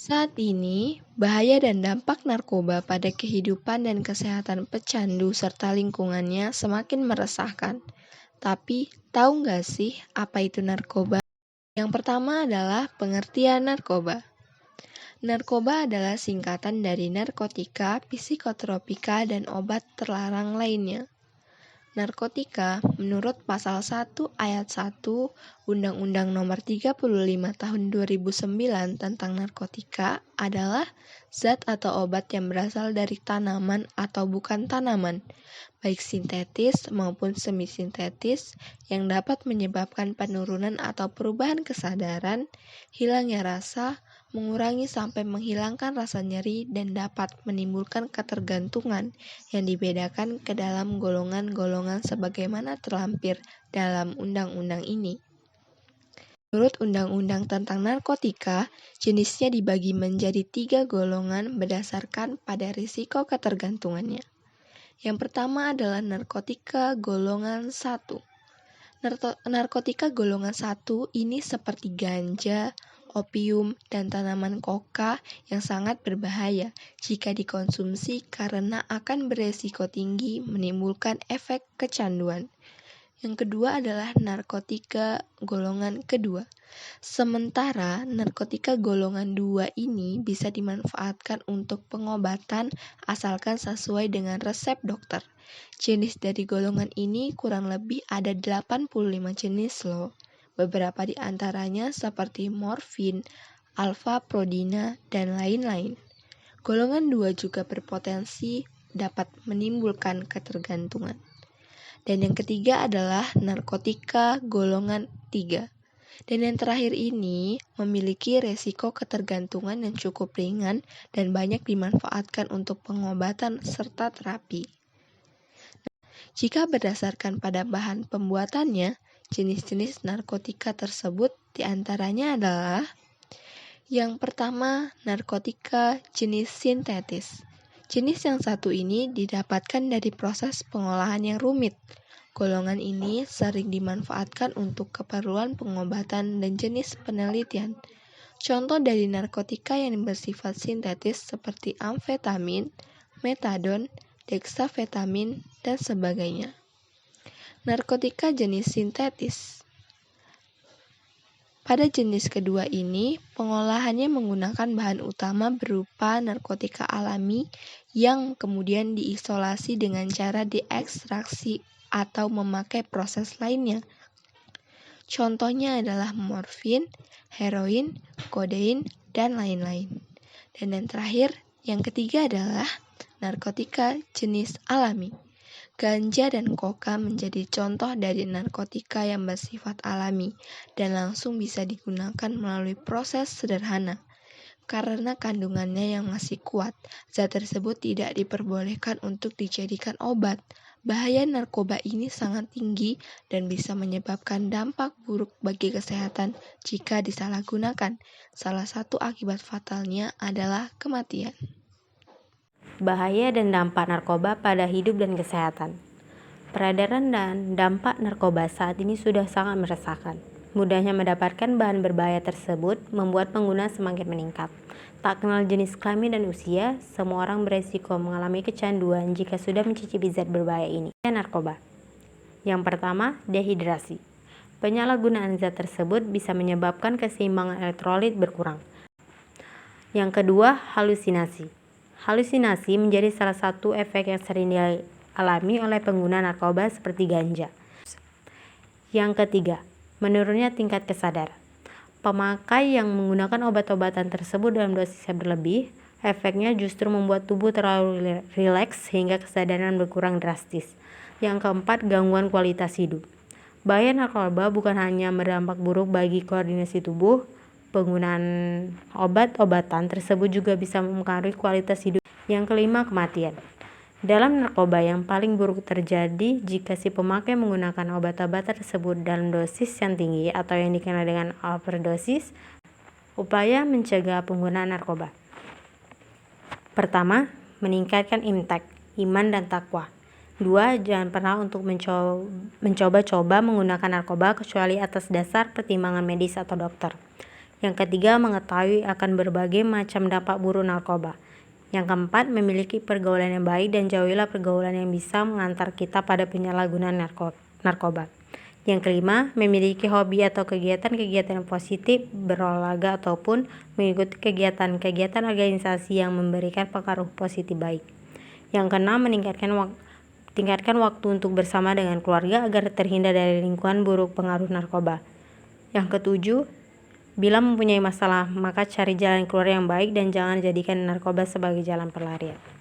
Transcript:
Saat ini, bahaya dan dampak narkoba pada kehidupan dan kesehatan pecandu serta lingkungannya semakin meresahkan. Tapi, tahu nggak sih apa itu narkoba? Yang pertama adalah pengertian narkoba. Narkoba adalah singkatan dari narkotika, psikotropika, dan obat terlarang lainnya. Narkotika, menurut pasal 1 ayat 1 Undang-Undang Nomor 35 Tahun 2009 tentang narkotika adalah zat atau obat yang berasal dari tanaman atau bukan tanaman, baik sintetis maupun semi-sintetis, yang dapat menyebabkan penurunan atau perubahan kesadaran, hilangnya rasa, mengurangi sampai menghilangkan rasa nyeri, dan dapat menimbulkan ketergantungan yang dibedakan ke dalam golongan-golongan sebagaimana terlampir dalam undang-undang ini. Menurut Undang-Undang tentang Narkotika, jenisnya dibagi menjadi 3 golongan berdasarkan pada risiko ketergantungannya. Yang pertama adalah narkotika golongan 1. Narkotika golongan 1 ini seperti ganja, opium, dan tanaman koka yang sangat berbahaya jika dikonsumsi karena akan beresiko tinggi menimbulkan efek kecanduan. Yang kedua adalah narkotika golongan kedua. Sementara narkotika golongan 2 ini bisa dimanfaatkan untuk pengobatan asalkan sesuai dengan resep dokter. Jenis dari golongan ini kurang lebih ada 85 jenis loh. Beberapa di antaranya seperti morfin, alfa-prodina, dan lain-lain. Golongan 2 juga berpotensi dapat menimbulkan ketergantungan. Dan yang ketiga adalah narkotika golongan 3. Dan yang terakhir ini memiliki resiko ketergantungan yang cukup ringan dan banyak dimanfaatkan untuk pengobatan serta terapi. Jika berdasarkan pada bahan pembuatannya, jenis-jenis narkotika tersebut diantaranya adalah yang pertama, narkotika jenis sintetis. Jenis yang satu ini didapatkan dari proses pengolahan yang rumit. Golongan ini sering dimanfaatkan untuk keperluan pengobatan dan jenis penelitian. Contoh dari narkotika yang bersifat sintetis seperti amfetamin, metadon, dexamfetamin, dan sebagainya. Narkotika jenis sintetis. Pada jenis kedua ini, pengolahannya menggunakan bahan utama berupa narkotika alami yang kemudian diisolasi dengan cara diekstraksi atau memakai proses lainnya. Contohnya adalah morfin, heroin, kodein, dan lain-lain. Dan yang terakhir, yang ketiga adalah narkotika jenis alami. Ganja dan koka menjadi contoh dari narkotika yang bersifat alami dan langsung bisa digunakan melalui proses sederhana. Karena kandungannya yang masih kuat, zat tersebut tidak diperbolehkan untuk dijadikan obat. Bahaya narkoba ini sangat tinggi dan bisa menyebabkan dampak buruk bagi kesehatan jika disalahgunakan. Salah satu akibat fatalnya adalah kematian. Bahaya dan dampak narkoba pada hidup dan kesehatan. Peredaran dan dampak narkoba saat ini sudah sangat meresahkan. Mudahnya mendapatkan bahan berbahaya tersebut membuat pengguna semakin meningkat. Tak kenal jenis kelamin dan usia, semua orang beresiko mengalami kecanduan jika sudah mencicipi zat berbahaya ini. Narkoba. Yang pertama, dehidrasi. Penyalahgunaan zat tersebut bisa menyebabkan keseimbangan elektrolit berkurang. Yang kedua, halusinasi. Halusinasi menjadi salah satu efek yang sering dialami oleh pengguna narkoba seperti ganja. Yang ketiga, menurunnya tingkat kesadaran. Pemakai yang menggunakan obat-obatan tersebut dalam dosis yang berlebih, efeknya justru membuat tubuh terlalu rileks sehingga kesadaran berkurang drastis. Yang keempat, gangguan kualitas hidup. Bahaya narkoba bukan hanya berdampak buruk bagi koordinasi tubuh, penggunaan obat-obatan tersebut juga bisa mempengaruhi kualitas hidup. Yang kelima, kematian. Dalam narkoba yang paling buruk terjadi jika si pemakai menggunakan obat-obatan tersebut dalam dosis yang tinggi atau yang dikenal dengan overdosis. Upaya mencegah penggunaan narkoba. Pertama, meningkatkan iman dan takwa. 2. Jangan pernah untuk mencoba-coba menggunakan narkoba kecuali atas dasar pertimbangan medis atau dokter. Yang ketiga, mengetahui akan berbagai macam dampak buruk narkoba. Yang keempat, memiliki pergaulan yang baik dan jauhilah pergaulan yang bisa mengantar kita pada penyalahgunaan narkoba. Yang kelima, memiliki hobi atau kegiatan-kegiatan yang positif, berolahraga ataupun mengikuti kegiatan-kegiatan organisasi yang memberikan pengaruh positif baik. Yang keenam, tingkatkan waktu untuk bersama dengan keluarga agar terhindar dari lingkungan buruk pengaruh narkoba. Yang ketujuh, bila mempunyai masalah, maka cari jalan keluar yang baik dan jangan jadikan narkoba sebagai jalan pelarian.